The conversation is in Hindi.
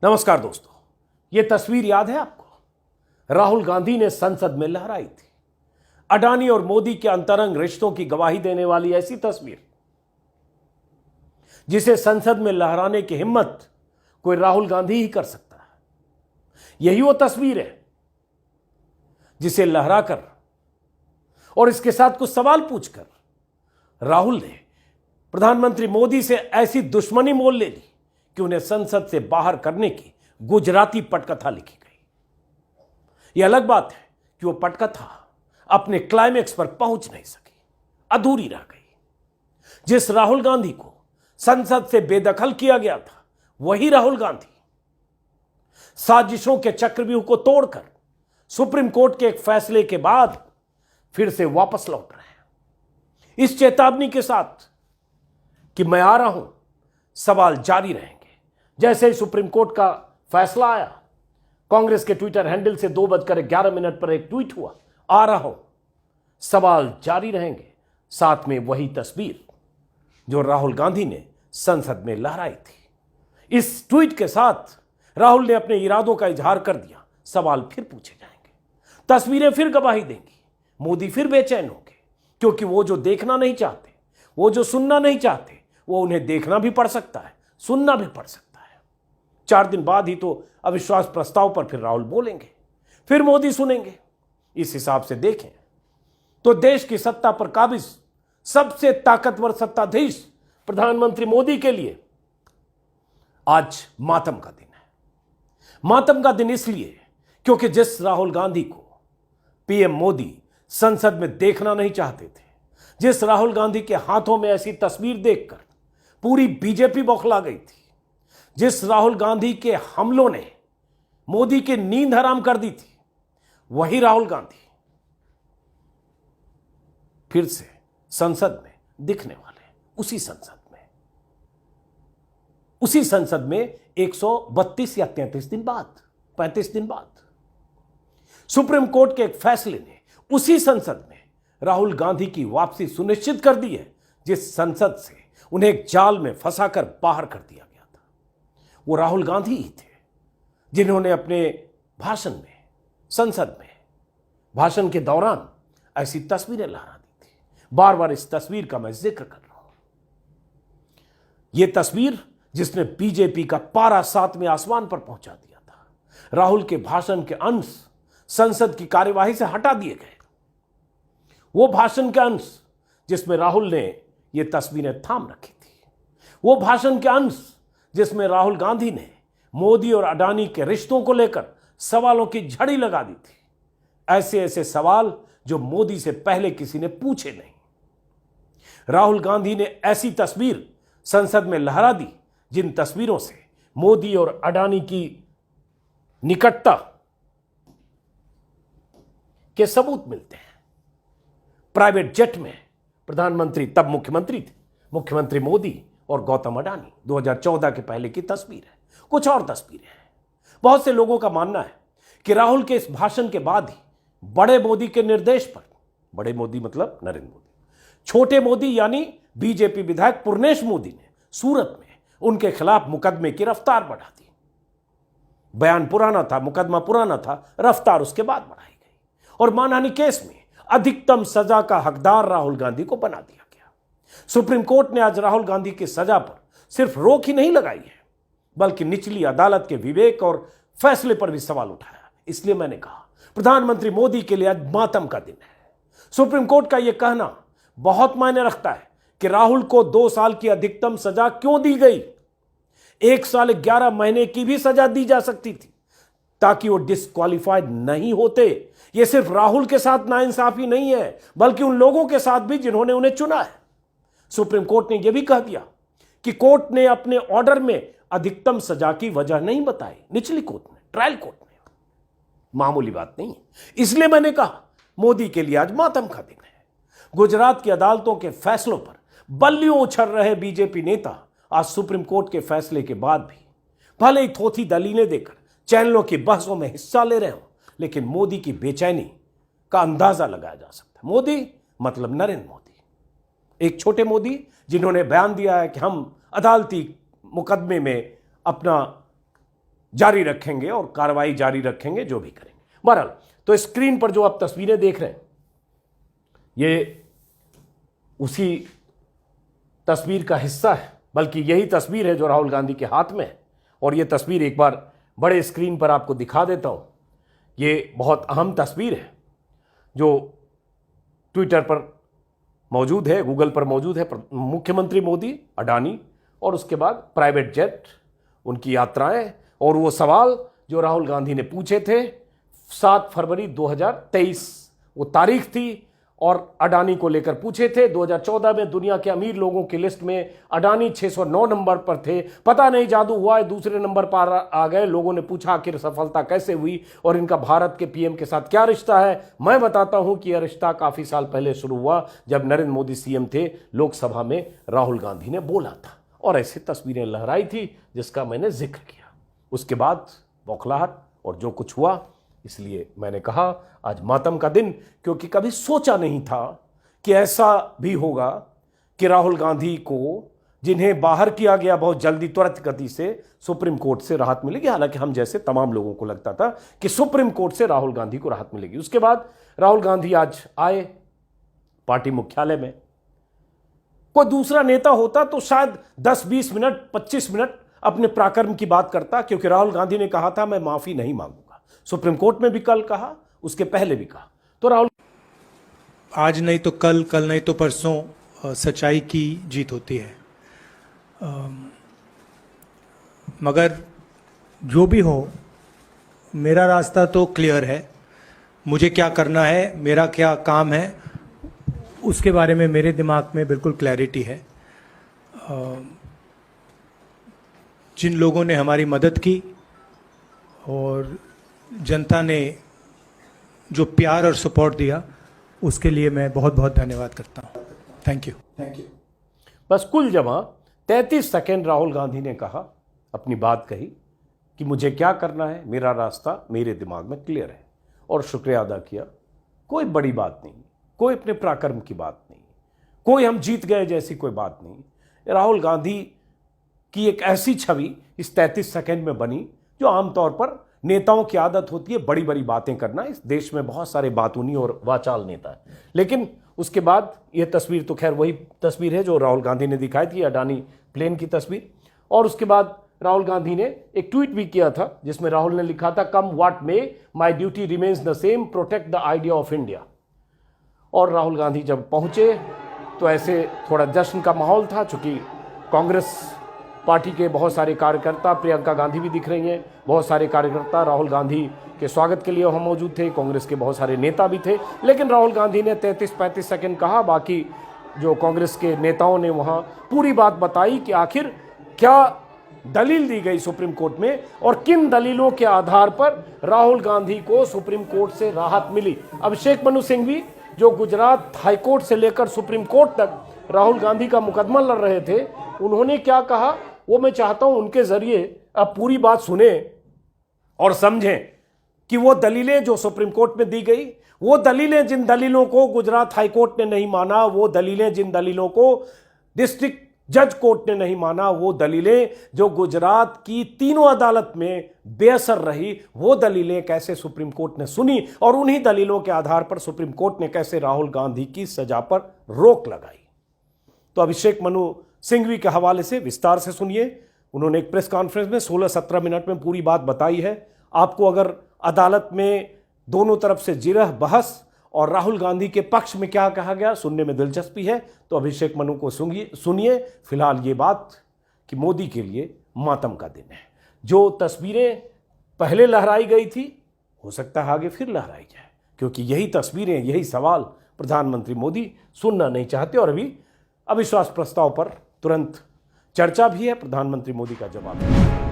नमस्कार दोस्तों, ये तस्वीर याद है आपको? राहुल गांधी ने संसद में लहराई थी। अडानी और मोदी के अंतरंग रिश्तों की गवाही देने वाली ऐसी तस्वीर, जिसे संसद में लहराने की हिम्मत कोई राहुल गांधी ही कर सकता है। यही वो तस्वीर है जिसे लहराकर और इसके साथ कुछ सवाल पूछकर राहुल ने प्रधानमंत्री मोदी से ऐसी दुश्मनी मोल ले ली कि उन्हें संसद से बाहर करने की गुजराती पटकथा लिखी गई। यह अलग बात है कि वो पटकथा अपने क्लाइमेक्स पर पहुंच नहीं सकी, अधूरी रह गई। जिस राहुल गांधी को संसद से बेदखल किया गया था, वही राहुल गांधी साजिशों के चक्रव्यूह को तोड़कर सुप्रीम कोर्ट के एक फैसले के बाद फिर से वापस लौट रहे हैं, इस चेतावनी के साथ कि मैं आ रहा हूं, सवाल जारी रहेंगे। जैसे ही सुप्रीम कोर्ट का फैसला आया, कांग्रेस के ट्विटर हैंडल से 2:11 पर एक ट्वीट हुआ, आ रहा हूं, सवाल जारी रहेंगे। साथ में वही तस्वीर जो राहुल गांधी ने संसद में लहराई थी। इस ट्वीट के साथ राहुल ने अपने इरादों का इजहार कर दिया। सवाल फिर पूछे जाएंगे, तस्वीरें फिर गवाही देंगी, मोदी फिर बेचैन होंगे, क्योंकि वो जो देखना नहीं चाहते, वो जो सुनना नहीं चाहते, वो उन्हें देखना भी पड़ सकता है, सुनना भी पड़ सकता है। 4 दिन बाद ही तो अविश्वास प्रस्ताव पर फिर राहुल बोलेंगे, फिर मोदी सुनेंगे। इस हिसाब से देखें तो देश की सत्ता पर काबिज सबसे ताकतवर सत्ताधीश प्रधानमंत्री मोदी के लिए आज मातम का दिन है। मातम का दिन इसलिए क्योंकि जिस राहुल गांधी को पीएम मोदी संसद में देखना नहीं चाहते थे, जिस राहुल गांधी के हाथों में ऐसी तस्वीर देखकर पूरी बीजेपी बौखला गई थी, जिस राहुल गांधी के हमलों ने मोदी की नींद हराम कर दी थी, वही राहुल गांधी फिर से संसद में दिखने वाले हैं। उसी संसद में 132 या 33 दिन बाद, 35 दिन बाद सुप्रीम कोर्ट के एक फैसले ने उसी संसद में राहुल गांधी की वापसी सुनिश्चित कर दी है, जिस संसद से उन्हें एक जाल में फंसाकर बाहर कर दिया गया था। वो राहुल गांधी ही थे जिन्होंने अपने भाषण में, संसद में भाषण के दौरान ऐसी तस्वीरें लहरा दी थी। बार बार इस तस्वीर का मैं जिक्र कर रहा हूं। यह तस्वीर जिसने बीजेपी का पारा 7वें आसमान पर पहुंचा दिया था। राहुल के भाषण के अंश संसद की कार्यवाही से हटा दिए गए। वो भाषण के अंश जिसमें राहुल ने ये तस्वीरें थाम रखी थी, वो भाषण के अंश जिसमें राहुल गांधी ने मोदी और अडानी के रिश्तों को लेकर सवालों की झड़ी लगा दी थी। ऐसे ऐसे सवाल जो मोदी से पहले किसी ने पूछे नहीं। राहुल गांधी ने ऐसी तस्वीर संसद में लहरा दी जिन तस्वीरों से मोदी और अडानी की निकटता के सबूत मिलते हैं। प्राइवेट जेट में प्रधानमंत्री, तब मुख्यमंत्री थे, मुख्यमंत्री मोदी और गौतम अडानी, 2014 के पहले की तस्वीर है। कुछ और तस्वीरें हैं। बहुत से लोगों का मानना है कि राहुल के इस भाषण के बाद ही बड़े मोदी के निर्देश पर, बड़े मोदी मतलब नरेंद्र मोदी, छोटे मोदी यानी बीजेपी विधायक पुरनेश मोदी ने सूरत में उनके खिलाफ मुकदमे की रफ्तार बढ़ा दी। बयान पुराना था, मुकदमा पुराना था, रफ्तार उसके बाद बढ़ाई गई और मानहानि केस में अधिकतम सजा का हकदार राहुल गांधी को बना दिया गया। सुप्रीम कोर्ट ने आज राहुल गांधी की सजा पर सिर्फ रोक ही नहीं लगाई है, बल्कि निचली अदालत के विवेक और फैसले पर भी सवाल उठाया। इसलिए मैंने कहा, प्रधानमंत्री मोदी के लिए आज मातम का दिन है। सुप्रीम कोर्ट का यह कहना बहुत मायने रखता है कि राहुल को 2 साल की अधिकतम सजा क्यों दी गई। 1 साल 11 महीने की भी सजा दी जा सकती थी ताकि वो डिस्क्वालिफाइड नहीं होते। यह सिर्फ राहुल के साथ नाइंसाफी नहीं है, बल्कि उन लोगों के साथ भी जिन्होंने उन्हें चुना है। सुप्रीम कोर्ट ने यह भी कह दिया कि कोर्ट ने अपने ऑर्डर में अधिकतम सजा की वजह नहीं बताई। निचली कोर्ट ने, ट्रायल कोर्ट ने। मामूली बात नहीं है। इसलिए मैंने कहा, मोदी के लिए आज मातम का दिन है। गुजरात की अदालतों के फैसलों पर बल्लियों उछल रहे बीजेपी नेता आज सुप्रीम कोर्ट के फैसले के बाद भी भले ही थोथी दलीलें देकर चैनलों की बहसों में हिस्सा ले रहे हो, लेकिन मोदी की बेचैनी का अंदाजा लगाया जा सकता है। मोदी मतलब नरेंद्र मोदी, एक छोटे मोदी जिन्होंने बयान दिया है कि हम अदालती मुकदमे में अपना जारी रखेंगे और कार्रवाई जारी रखेंगे, जो भी करेंगे। बहरहाल, तो स्क्रीन पर जो आप तस्वीरें देख रहे हैं, ये उसी तस्वीर का हिस्सा है, बल्कि यही तस्वीर है जो राहुल गांधी के हाथ में है। और ये तस्वीर एक बार बड़े स्क्रीन पर आपको दिखा देता हूं। ये बहुत अहम तस्वीर है जो ट्विटर पर मौजूद है, गूगल पर मौजूद है। मुख्यमंत्री मोदी, अडानी और उसके बाद प्राइवेट जेट, उनकी यात्राएं और वो सवाल जो राहुल गांधी ने पूछे थे 7 फरवरी 2023 वो तारीख थी, और अडानी को लेकर पूछे थे। 2014 में दुनिया के अमीर लोगों की लिस्ट में अडानी 609 नंबर पर थे। पता नहीं जादू हुआ है, दूसरे नंबर पर आ गए। लोगों ने पूछा आखिर सफलता कैसे हुई और इनका भारत के पीएम के साथ क्या रिश्ता है। मैं बताता हूं कि यह रिश्ता काफी साल पहले शुरू हुआ जब नरेंद्र मोदी सीएम थे। लोकसभा में राहुल गांधी ने बोला था और ऐसी तस्वीरें लहराई थी जिसका मैंने जिक्र किया। उसके बाद बौखलाहट और जो कुछ हुआ, इसलिए मैंने कहा आज मातम का दिन, क्योंकि कभी सोचा नहीं था कि ऐसा भी होगा कि राहुल गांधी को, जिन्हें बाहर किया गया बहुत जल्दी त्वरित गति से, सुप्रीम कोर्ट से राहत मिलेगी। हालांकि हम जैसे तमाम लोगों को लगता था कि सुप्रीम कोर्ट से राहुल गांधी को राहत मिलेगी। उसके बाद राहुल गांधी आज आए पार्टी मुख्यालय में। कोई दूसरा नेता होता तो शायद 10-20 मिनट 25 मिनट अपने पराक्रम की बात करता, क्योंकि राहुल गांधी ने कहा था मैं माफी नहीं मांगूंगा। सुप्रीम कोर्ट में भी कल कहा, उसके पहले भी कहा। तो राहुल, आज नहीं तो कल, कल नहीं तो परसों सच्चाई की जीत होती है। मगर जो भी हो, मेरा रास्ता तो क्लियर है। मुझे क्या करना है, मेरा क्या काम है, उसके बारे में मेरे दिमाग में बिल्कुल क्लैरिटी है। जिन लोगों ने हमारी मदद की और जनता ने जो प्यार और सपोर्ट दिया, उसके लिए मैं बहुत बहुत धन्यवाद करता हूँ। Thank you. बस कुल जमा 33 सेकेंड राहुल गांधी ने कहा, अपनी बात कही कि मुझे क्या करना है, मेरा रास्ता मेरे दिमाग में क्लियर है, और शुक्रिया अदा किया। कोई बड़ी बात नहीं, कोई अपने पराक्रम की बात नहीं, कोई हम जीत गए जैसी कोई बात नहीं। राहुल गांधी की एक ऐसी छवि इस 33 सेकेंड में बनी जो आमतौर पर नेताओं की आदत होती है, बड़ी बड़ी बातें करना। इस देश में बहुत सारे बातूनी और वाचाल नेता है। लेकिन उसके बाद यह तस्वीर तो खैर वही तस्वीर है जो राहुल गांधी ने दिखाई थी, अडानी प्लेन की तस्वीर। और उसके बाद राहुल गांधी ने एक ट्वीट भी किया था जिसमें राहुल ने लिखा था, come what may, my duty remains the same, protect the idea of India. और राहुल गांधी जब पहुंचे तो ऐसे थोड़ा जश्न का माहौल था, चूंकि कांग्रेस पार्टी के बहुत सारे कार्यकर्ता, प्रियंका गांधी भी दिख रही हैं, बहुत सारे कार्यकर्ता राहुल गांधी के स्वागत के लिए वहाँ मौजूद थे। कांग्रेस के बहुत सारे नेता भी थे। लेकिन राहुल गांधी ने 33-35 सेकंड कहा। बाकी जो कांग्रेस के नेताओं ने वहाँ पूरी बात बताई कि आखिर क्या दलील दी गई सुप्रीम कोर्ट में और किन दलीलों के आधार पर राहुल गांधी को सुप्रीम कोर्ट से राहत मिली। अभिषेक मनु सिंघवी, जो गुजरात हाईकोर्ट से लेकर सुप्रीम कोर्ट तक राहुल गांधी का मुकदमा लड़ रहे थे, उन्होंने क्या कहा वो मैं चाहता हूं उनके जरिए अब पूरी बात सुने और समझें कि वो दलीलें जो सुप्रीम कोर्ट में दी गई, वो दलीलें जिन दलीलों को गुजरात हाईकोर्ट ने नहीं माना, वो दलीलें जिन दलीलों को डिस्ट्रिक्ट जज कोर्ट ने नहीं माना, वो दलीलें जो गुजरात की तीनों अदालत में बेअसर रही, वो दलीलें कैसे सुप्रीम कोर्ट ने सुनी और उन्हीं दलीलों के आधार पर सुप्रीम कोर्ट ने कैसे राहुल गांधी की सजा पर रोक लगाई। तो अभिषेक मनु सिंघवी के हवाले से विस्तार से सुनिए। उन्होंने एक प्रेस कॉन्फ्रेंस में 16-17 मिनट में पूरी बात बताई है। आपको अगर अदालत में दोनों तरफ से जिरह बहस और राहुल गांधी के पक्ष में क्या कहा गया सुनने में दिलचस्पी है तो अभिषेक मनु को सुनिए। फिलहाल ये बात कि मोदी के लिए मातम का दिन है। जो तस्वीरें पहले लहराई गई थी, हो सकता है आगे फिर लहराई जाए, क्योंकि यही तस्वीरें, यही सवाल प्रधानमंत्री मोदी सुनना नहीं चाहते। और अभी अविश्वास प्रस्ताव पर तुरंत चर्चा भी है, प्रधानमंत्री मोदी का जवाब है।